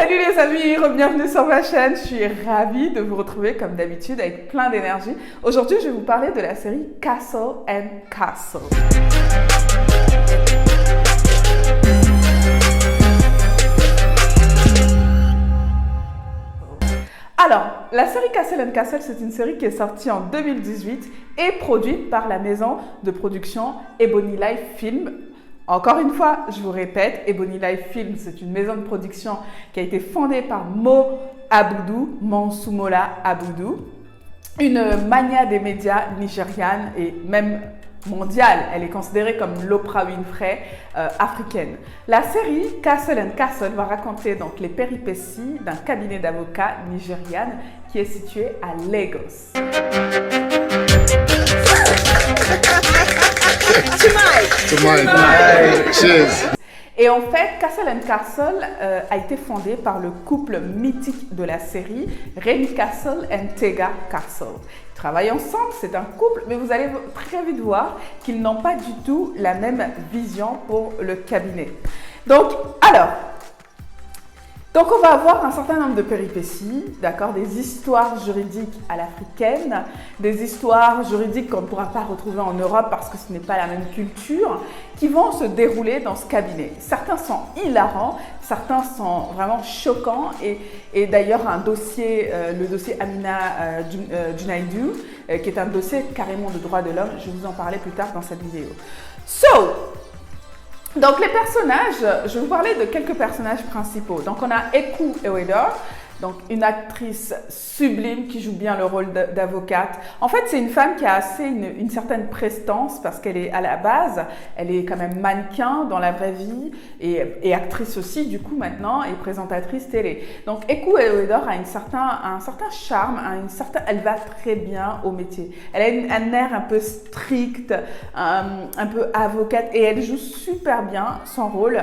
Salut les amis, bienvenue sur ma chaîne. Je suis ravie de vous retrouver comme d'habitude avec plein d'énergie. Aujourd'hui, je vais vous parler de la série Castle and Castle. Alors, la série Castle and Castle, c'est une série qui est sortie en 2018 et produite par la maison de production Ebony Life Film. Encore une fois, je vous répète, Ebony Life Film, c'est une maison de production qui a été fondée par Monsumola Abudu, une mania des médias nigériane et même mondiale. Elle est considérée comme l'Oprah Winfrey africaine. La série Castle and Castle va raconter donc les péripéties d'un cabinet d'avocats nigériane qui est situé à Lagos. Cheers. Et en fait, Castle and Castle a été fondé par le couple mythique de la série, Remy Castle et Tega Castle. Ils travaillent ensemble, c'est un couple, mais vous allez très vite voir qu'ils n'ont pas du tout la même vision pour le cabinet. Donc on va avoir un certain nombre de péripéties, d'accord, des histoires juridiques à l'africaine, des histoires juridiques qu'on ne pourra pas retrouver en Europe parce que ce n'est pas la même culture, qui vont se dérouler dans ce cabinet. Certains sont hilarants, certains sont vraiment choquants et d'ailleurs le dossier Amina Junaidou, qui est un dossier carrément de droits de l'homme, je vais vous en parler plus tard dans cette vidéo. Donc les personnages, je vais vous parler de quelques personnages principaux. Donc on a Eku Ewedor, donc une actrice sublime qui joue bien le rôle d'avocate. En fait, c'est une femme qui a une certaine prestance parce qu'elle est à la base, elle est quand même mannequin dans la vraie vie et actrice aussi du coup maintenant et présentatrice télé. Donc Eku Ewedor a un certain charme, elle va très bien au métier. Elle a un air un peu strict, un peu avocate et elle joue super bien son rôle.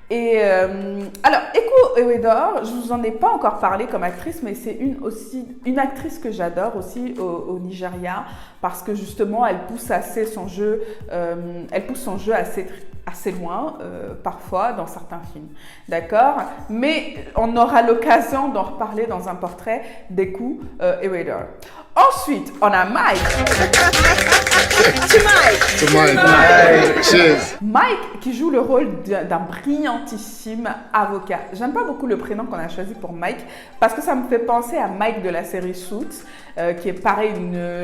Et alors, Eku Ewedor, je ne vous en ai pas encore parlé comme actrice, mais c'est une actrice que j'adore aussi au Nigeria parce que justement, elle pousse son jeu assez loin, parfois, dans certains films. D'accord? Mais on aura l'occasion d'en reparler dans un portrait d'Eku Ewedor. Ensuite, on a Mike. Mike qui joue le rôle d'un brillantissime avocat. J'aime pas beaucoup le prénom qu'on a choisi pour Mike parce que ça me fait penser à Mike de la série Suits, qui est pareil,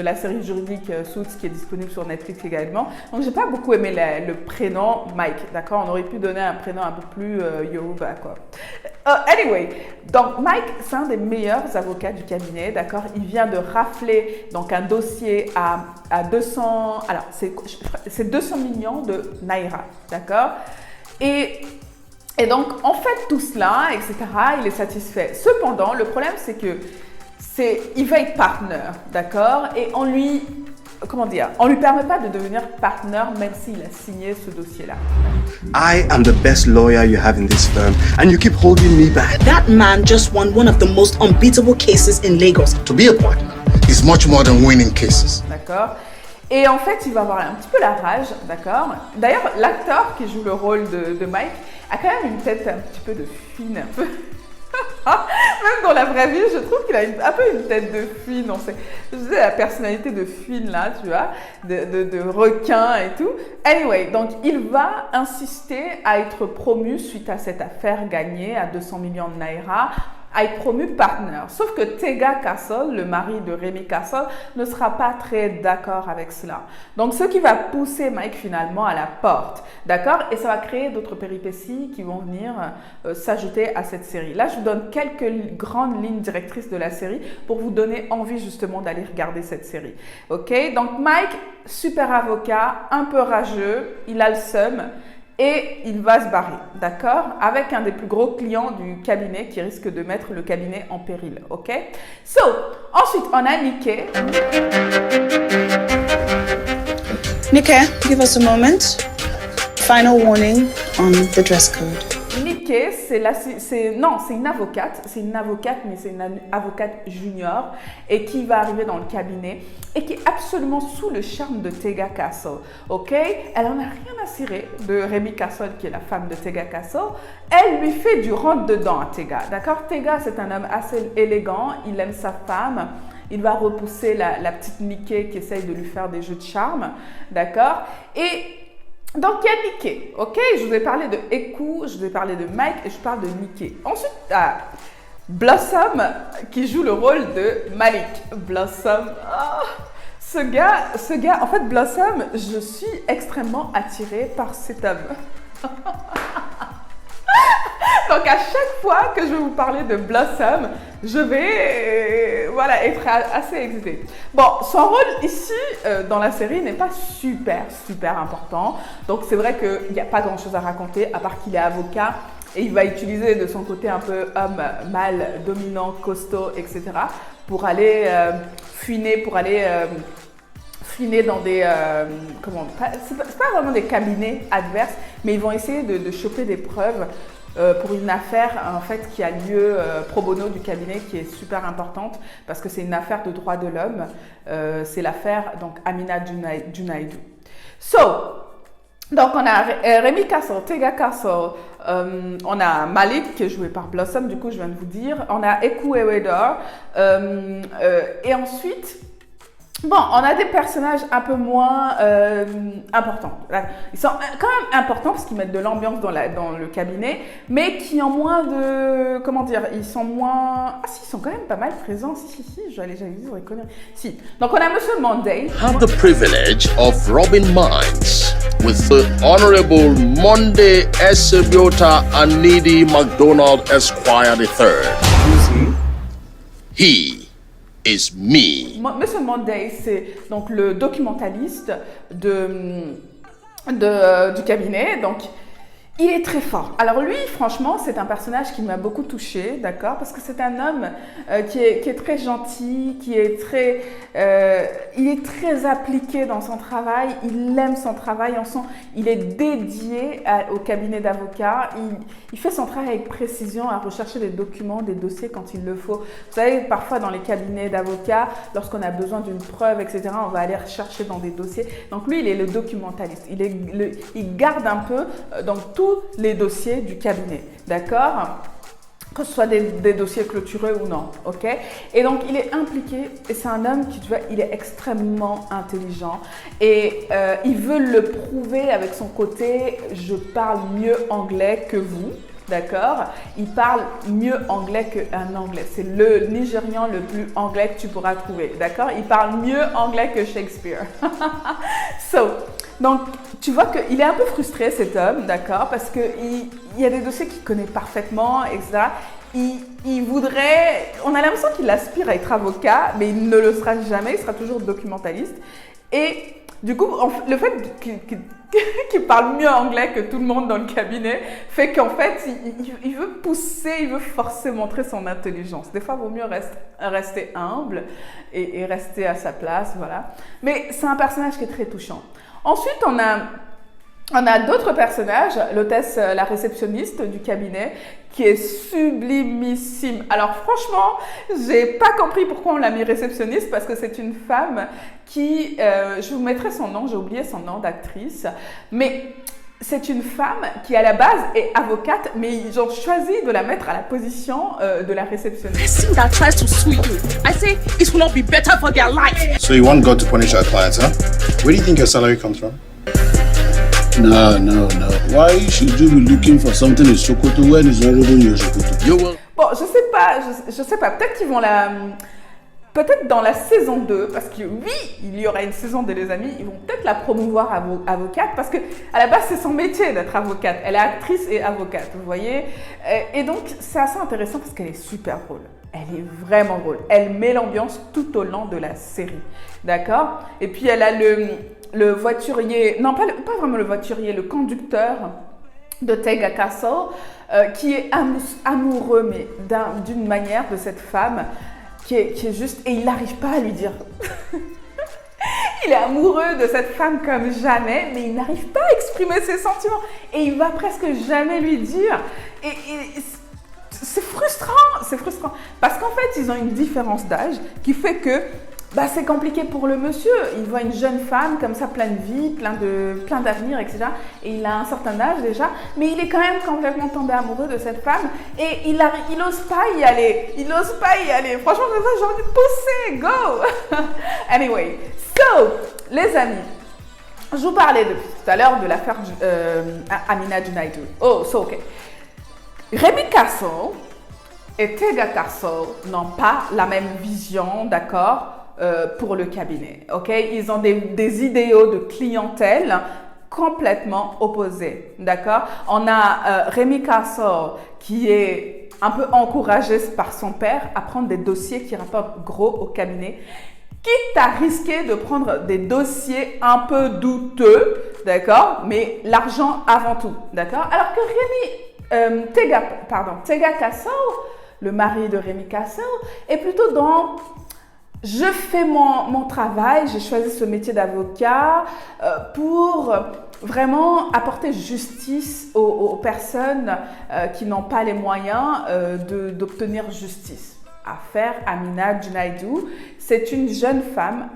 la série juridique Suits qui est disponible sur Netflix également. Donc j'ai pas beaucoup aimé le prénom Mike, d'accord? On aurait pu donner un prénom un peu plus Yoruba, quoi. Anyway, donc Mike, c'est un des meilleurs avocats du cabinet, d'accord? Il vient de rafler donc un dossier à 200, alors c'est 200 millions de naira, d'accord? Et donc, en fait, tout cela, etc., il est satisfait. Cependant, le problème, c'est que il va être partner, d'accord? Et on lui permet pas de devenir partner même s'il a signé ce dossier-là. I am the best lawyer you have in this firm, and you keep holding me back. That man just won one of the most unbeatable cases in Lagos. To be a partner is much more than winning cases. D'accord? Et en fait, il va avoir un petit peu la rage, d'accord? D'ailleurs, l'acteur qui joue le rôle de Mike a quand même une tête un petit peu de fine, un peu. Même dans la vraie vie, je trouve qu'il a un peu une tête de fine. Je sais, la personnalité de fine là, tu vois, de requin et tout. Anyway, donc il va insister à être promu suite à cette affaire gagnée à 200 millions de naira, à être promu partner. Sauf que Tega Castle, le mari de Remy Castle, ne sera pas très d'accord avec cela. Donc, ce qui va pousser Mike finalement à la porte, d'accord? Et ça va créer d'autres péripéties qui vont venir s'ajouter à cette série. Là, je vous donne quelques grandes lignes directrices de la série pour vous donner envie justement d'aller regarder cette série. Ok? Donc, Mike, super avocat, un peu rageux, il a le seum. Et il va se barrer, d'accord? Avec un des plus gros clients du cabinet qui risque de mettre le cabinet en péril, ok? Ensuite, on a Nike. Nike, give us a moment. Final warning on the dress code. Nike Nikki, c'est une avocate, mais c'est une avocate junior et qui va arriver dans le cabinet et qui est absolument sous le charme de Tega Castle, ok? Elle en a rien à cirer de Remy Castle qui est la femme de Tega Castle. Elle lui fait du rentre-dedans à Tega, d'accord? Tega, c'est un homme assez élégant, il aime sa femme. Il va repousser la petite Nikki qui essaye de lui faire des jeux de charme, d'accord? Et donc, il y a Nikki, ok? Je vous ai parlé de Eku, je vous ai parlé de Mike et je parle de Nikki. Ensuite, tu as Blossom qui joue le rôle de Malik. Blossom, ce gars, en fait, Blossom, je suis extrêmement attirée par cet homme. Donc, à chaque fois que je vais vous parler de Blossom, je vais être assez excitée. Bon, son rôle ici, dans la série, n'est pas super important. Donc, c'est vrai qu'il n'y a pas grand-chose à raconter, à part qu'il est avocat. Et il va utiliser de son côté un peu homme, mâle, dominant, costaud, etc. pour aller fouiner dans des... c'est pas vraiment des cabinets adverses, mais ils vont essayer de choper des preuves pour une affaire en fait qui a lieu pro bono du cabinet qui est super importante parce que c'est une affaire de droits de l'homme. C'est l'affaire donc Amina Junaidou. Donc on a Remy Castle, Tega Castle, on a Malik qui est joué par Blossom, du coup je viens de vous dire, on a Eku Ewedor et ensuite bon, on a des personnages un peu moins importants. Ils sont quand même importants parce qu'ils mettent de l'ambiance dans le cabinet, mais qui ont moins de... Comment dire? Ils sont moins... Ah si, ils sont quand même pas mal présents. Si, j'allais dire des conneries. Si. Donc on a Monsieur Monday. Have the privilege of rubbing minds with the Honorable Monday Esebiota Anidi MacDonald Esquire III. He is me. Monsieur Monday, c'est donc le documentaliste du cabinet. Donc, il est très fort. Alors lui, franchement, c'est un personnage qui m'a beaucoup touchée, d'accord? Parce que c'est un homme qui est très gentil, il est très appliqué dans son travail, il aime son travail, il est dédié au cabinet d'avocats, il fait son travail avec précision à rechercher des documents, des dossiers quand il le faut. Vous savez, parfois dans les cabinets d'avocats, lorsqu'on a besoin d'une preuve, etc., on va aller rechercher dans des dossiers. Donc lui, il est le documentaliste, il garde un peu donc tous les dossiers du cabinet, d'accord? Que ce soit des dossiers clôturés ou non, ok? Et donc, il est impliqué et c'est un homme qui, tu vois, il est extrêmement intelligent et il veut le prouver avec son côté « je parle mieux anglais que vous ». D'accord? Il parle mieux anglais qu'un anglais. C'est le Nigérian le plus anglais que tu pourras trouver. D'accord? Il parle mieux anglais que Shakespeare. Donc, tu vois qu'il est un peu frustré, cet homme, d'accord? Parce qu'il y a des dossiers qu'il connaît parfaitement, etc. Il voudrait... On a l'impression qu'il aspire à être avocat, mais il ne le sera jamais. Il sera toujours documentaliste. Et du coup, le fait qu'il parle mieux anglais que tout le monde dans le cabinet fait qu'en fait, il veut pousser, il veut forcer, montrer son intelligence. Des fois, il vaut mieux rester humble et rester à sa place, voilà. Mais c'est un personnage qui est très touchant. Ensuite, on a d'autres personnages, l'hôtesse, la réceptionniste du cabinet, qui est sublimissime. Alors franchement, j'ai pas compris pourquoi on l'a mis réceptionniste, parce que c'est une femme qui, je vous mettrai son nom, j'ai oublié son nom d'actrice, mais c'est une femme qui à la base est avocate, mais ils ont choisi de la mettre à la position de la réceptionniste. Person that tries to sue you, I say it will not be better for their life. So you want God to punish our clients, huh? Where do you think your salary comes from? No. Why should you be looking for something in Sokoto when it's already in your Sokoto? You will. Bon, je sais pas. Peut-être qu'ils vont peut-être dans la saison 2, parce que oui, il y aura une saison de Les Amis, ils vont peut-être la promouvoir avocate, parce que à la base, c'est son métier d'être avocate. Elle est actrice et avocate, vous voyez. Et donc, c'est assez intéressant parce qu'elle est super drôle. Elle est vraiment drôle. Elle met l'ambiance tout au long de la série, d'accord? Et puis, elle a le voiturier, non pas vraiment le voiturier, le conducteur de Tega Castle, qui est amoureux, mais d'une manière de cette femme qui est juste, et il n'arrive pas à lui dire. il est amoureux de cette femme comme jamais, mais il n'arrive pas à exprimer ses sentiments. Et il va presque jamais lui dire. Et c'est frustrant. Parce qu'en fait, ils ont une différence d'âge qui fait que c'est compliqué pour le monsieur. Il voit une jeune femme comme ça, pleine de vie, plein d'avenir, etc. Et il a un certain âge déjà, mais il est quand même complètement tombé amoureux de cette femme et il n'ose pas y aller. Franchement, j'ai envie de pousser. Go. Anyway, les amis, je vous parlais depuis tout à l'heure de l'affaire Amina Junaidoo. Ok. Remi Castle et Tega Castle n'ont pas la même vision, d'accord, pour le cabinet, ok? Ils ont des idéaux de clientèle complètement opposés, d'accord? On a Remi Castle qui est un peu encouragé par son père à prendre des dossiers qui rapportent gros au cabinet, quitte à risquer de prendre des dossiers un peu douteux, d'accord? Mais l'argent avant tout, d'accord? Alors que Tega Castle, le mari de Remi Castle, est plutôt dans je fais mon travail, j'ai choisi ce métier d'avocat pour vraiment apporter justice aux personnes qui n'ont pas les moyens d'obtenir justice. Affaire Amina Junaidoo, c'est une jeune femme,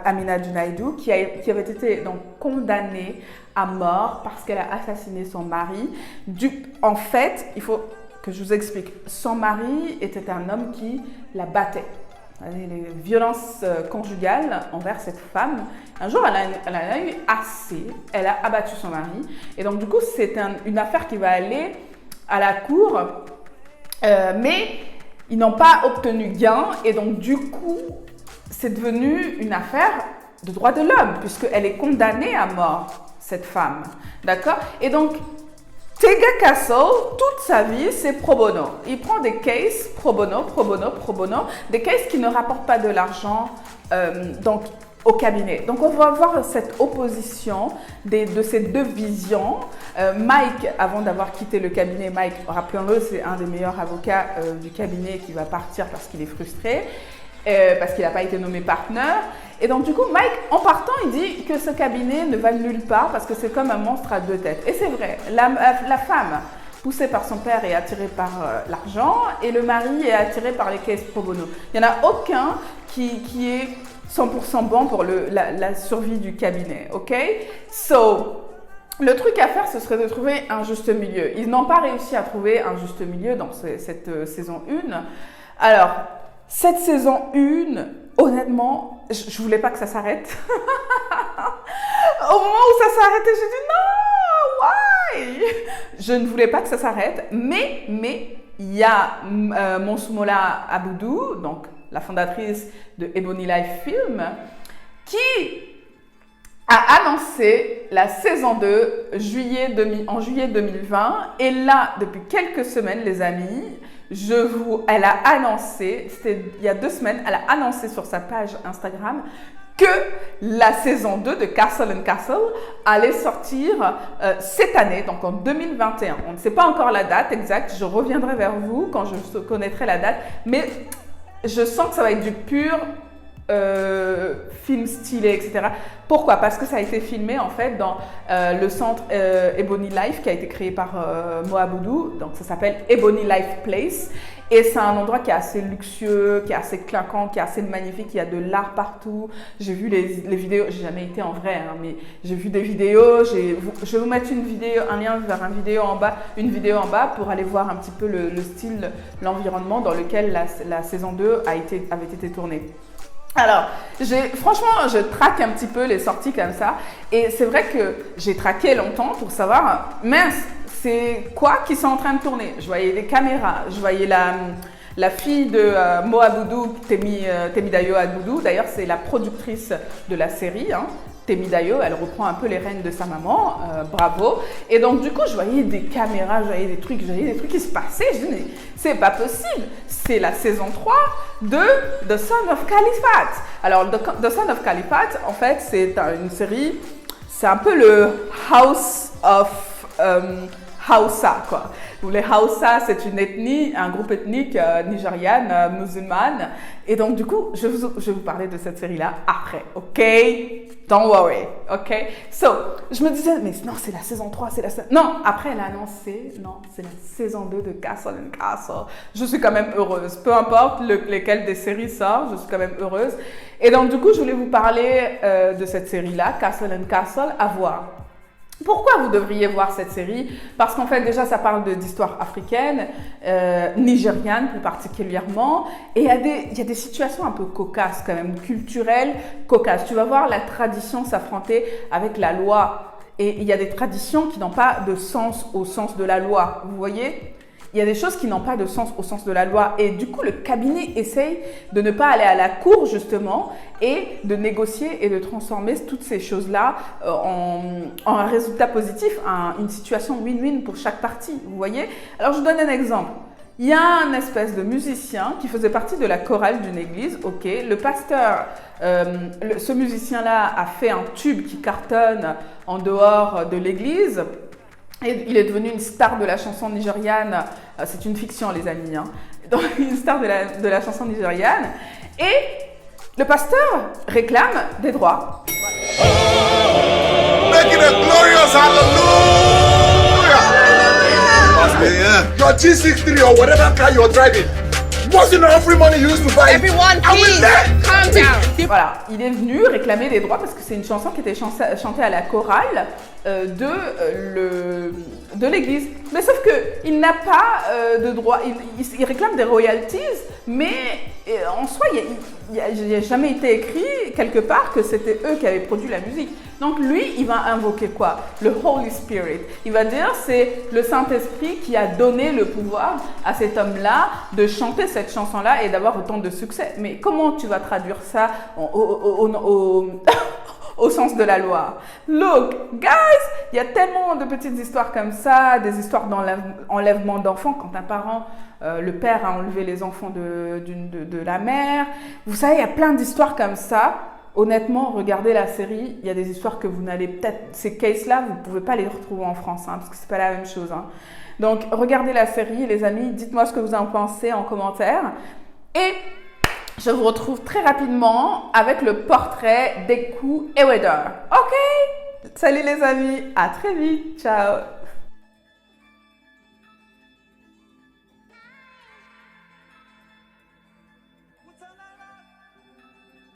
Amina Junaidoo, qui avait été donc condamnée à mort parce qu'elle a assassiné son mari. En fait, il faut que je vous explique. Son mari était un homme qui la battait. Les violences conjugales envers cette femme. Un jour, elle en a eu assez. Elle a abattu son mari. Et donc, du coup, c'est une affaire qui va aller à la cour. Mais ils n'ont pas obtenu gain. Et donc, du coup, c'est devenu une affaire de droits de l'homme, puisqu'elle est condamnée à mort, cette femme. D'accord? Et donc, Tega Castle, toute sa vie, c'est pro bono. Il prend des cases pro bono, des cases qui ne rapportent pas de l'argent au cabinet. Donc, on va voir cette opposition de ces deux visions. Mike, avant d'avoir quitté le cabinet, Mike, rappelons-le, c'est un des meilleurs avocats du cabinet qui va partir parce qu'il est frustré. Parce qu'il n'a pas été nommé partenaire. Et donc, du coup, Mike, en partant, il dit que ce cabinet ne va nulle part parce que c'est comme un monstre à deux têtes. Et c'est vrai, la femme, poussée par son père, est attirée par l'argent et le mari est attiré par les caisses pro bono. Il n'y en a aucun qui est 100% bon pour la survie du cabinet, ok? Le truc à faire, ce serait de trouver un juste milieu. Ils n'ont pas réussi à trouver un juste milieu dans cette saison 1. Alors, cette saison 1, honnêtement, je voulais pas que ça s'arrête. Au moment où ça s'est arrêté, j'ai dit non, why? Je ne voulais pas que ça s'arrête, mais il y a Monsoumola Aboudou, donc la fondatrice de Ebony Life Film, qui a annoncé la saison 2 en juillet 2020. Et là, depuis quelques semaines, les amis, elle a annoncé, c'était il y a 2 semaines, elle a annoncé sur sa page Instagram que la saison 2 de Castle & Castle allait sortir cette année, donc en 2021. On ne sait pas encore la date exacte, je reviendrai vers vous quand je connaîtrai la date, mais je sens que ça va être du pur film stylé, etc. Pourquoi? Parce que ça a été filmé en fait dans le centre Ebony Life qui a été créé par Mo Aboudou, donc ça s'appelle Ebony Life Place et c'est un endroit qui est assez luxueux, qui est assez clinquant, qui est assez magnifique, il y a de l'art partout. J'ai vu les vidéos, j'ai jamais été en vrai, hein, mais j'ai vu des vidéos, je vais vous mettre un lien vers une vidéo en bas pour aller voir un petit peu le style, l'environnement dans lequel la saison 2 avait été tournée. Alors, franchement, je traque un petit peu les sorties comme ça. Et c'est vrai que j'ai traqué longtemps pour savoir, mince, c'est quoi qui sont en train de tourner? Je voyais les caméras, je voyais la fille de Mo Aboudou, Temidayo Aboudou. D'ailleurs, c'est la productrice de la série, hein. Temidayo, elle reprend un peu les rênes de sa maman, bravo. Et donc, du coup, je voyais des caméras, je voyais des trucs qui se passaient. Je disais, mais c'est pas possible. C'est la saison 3 de The Son of Califat. Alors, The Son of Califat, en fait, c'est une série, c'est un peu le House of Hausa, quoi. Les Hausa, c'est une ethnie, un groupe ethnique nigériane, musulmane. Et donc, du coup, je vais vous parler de cette série-là après, ok? Don't worry, ok? So, je me disais, mais non, c'est la saison 3, c'est la saison... Non, après, elle a annoncé, non, c'est la saison 2 de Castle & Castle. Je suis quand même heureuse. Peu importe lesquelles des séries sortent, je suis quand même heureuse. Et donc, du coup, je voulais vous parler de cette série-là, Castle & Castle, à voir. Pourquoi vous devriez voir cette série? Parce qu'en fait, déjà, ça parle d'histoire africaine, nigériane plus particulièrement. Et il y a des situations un peu cocasses quand même, culturelles cocasses. Tu vas voir la tradition s'affronter avec la loi. Et il y a des traditions qui n'ont pas de sens au sens de la loi. Vous voyez? Il y a des choses qui n'ont pas de sens au sens de la loi. Et du coup, le cabinet essaye de ne pas aller à la cour, justement, et de négocier et de transformer toutes ces choses-là en un résultat positif, une situation win-win pour chaque partie. Vous voyez? Alors, je vous donne un exemple. Il y a un espèce de musicien qui faisait partie de la chorale d'une église. Ok, le pasteur, ce musicien-là a fait un tube qui cartonne en dehors de l'église. Et il est devenu une star de la chanson nigériane. C'est une fiction, les amis. Hein. Donc, une star de la chanson nigériane. Et le pasteur réclame des droits. Making a glorious hallelujah! Your G63 or whatever car you're driving wasn't the free money you used to buy. Everyone, please, calm down. Voilà, il est venu réclamer des droits parce que c'est une chanson qui était chantée à la chorale de l'église. Mais sauf qu'il n'a pas de droits, il réclame des royalties, mais en soi, il n'y a jamais été écrit quelque part que c'était eux qui avaient produit la musique. Donc lui, il va invoquer quoi? Le Holy Spirit. Il va dire c'est le Saint-Esprit qui a donné le pouvoir à cet homme-là de chanter cette chanson-là et d'avoir autant de succès. Mais comment tu vas traduire ça au sens de la loi? Look, guys, il y a tellement de petites histoires comme ça, des histoires d'enlèvement d'enfants quand un parent, le père a enlevé les enfants de la mère. Vous savez, il y a plein d'histoires comme ça. Honnêtement, regardez la série, il y a des histoires que vous n'allez peut-être... Ces cases-là, vous ne pouvez pas les retrouver en France, hein, parce que ce n'est pas la même chose. Hein. Donc, regardez la série, les amis, dites-moi ce que vous en pensez en commentaire. Et je vous retrouve très rapidement avec le portrait d'Eku Eweder. Ok? Salut les amis, à très vite, ciao.